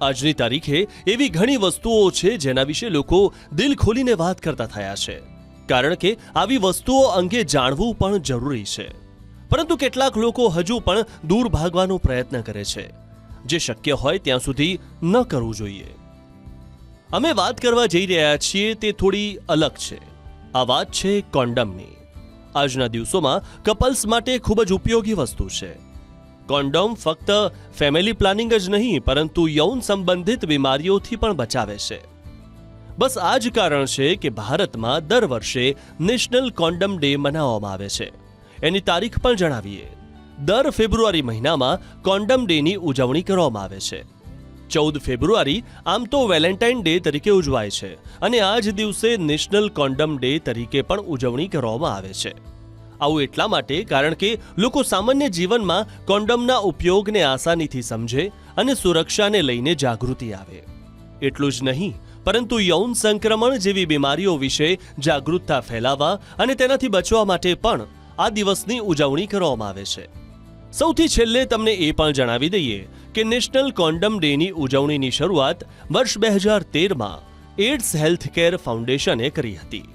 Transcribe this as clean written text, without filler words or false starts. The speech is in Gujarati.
આજની તારીખે એવી ઘણી વસ્તુઓ છે જેના વિશે લોકો દિલ ખોલીને વાત કરતા થયા છે, કારણ કે આવી વસ્તુઓ અંગે જાણવું પણ જરૂરી છે. પરંતુ કેટલાક લોકો હજુ પણ દૂર ભાગવાનો પ્રયત્ન કરે છે, જે શક્ય હોય ત્યાં સુધી ન કરવું જોઈએ. અમે વાત કરવા જઈ રહ્યા છીએ તે થોડી અલગ છે. આ વાત છે કોન્ડમની. આજના દિવસોમાં કપલ્સ માટે ખૂબ જ ઉપયોગી વસ્તુ છે. કોન્ડોમ ફક્ત ફેમિલી પ્લાનિંગ જ નહીં, પરંતુ યૌન સંબંધિત બીમારીઓથી પણ બચાવે છે. બસ આ જ કારણ છે કે ભારતમાં દર વર્ષે નેશનલ કોન્ડમ ડે મનાવવામાં આવે છે. એની તારીખ પણ જણાવીએ. દર ફેબ્રુઆરી મહિનામાં કોન્ડમ ડેની ઉજવણી કરવામાં આવે છે. 14 ફેબ્રુઆરી આમ તો વેલેન્ટાઇન ડે તરીકે ઉજવાય છે, અને આ જ દિવસે નેશનલ કોન્ડમ ડે તરીકે પણ ઉજવણી કરવામાં આવે છે. આવું એટલા માટે કારણ કે લોકો સામાન્ય જીવનમાં કોન્ડમના ઉપયોગને આસાનીથી સમજે અને સુરક્ષાને લઈને જાગૃતિ આવે. એટલું જ નહીં, પરંતુ યૌન સંક્રમણ જેવી બીમારીઓ વિશે જાગૃતતા ફેલાવવા અને તેનાથી બચવા માટે પણ આ દિવસની ઉજવણી કરવામાં આવે છે. સૌથી છેલ્લે તમને એ પણ જણાવી દઈએ કે નેશનલ કોન્ડમ ડેની ઉજવણીની શરૂઆત વર્ષ 2013માં એડ્સ હેલ્થકેર ફાઉન્ડેશને કરી હતી.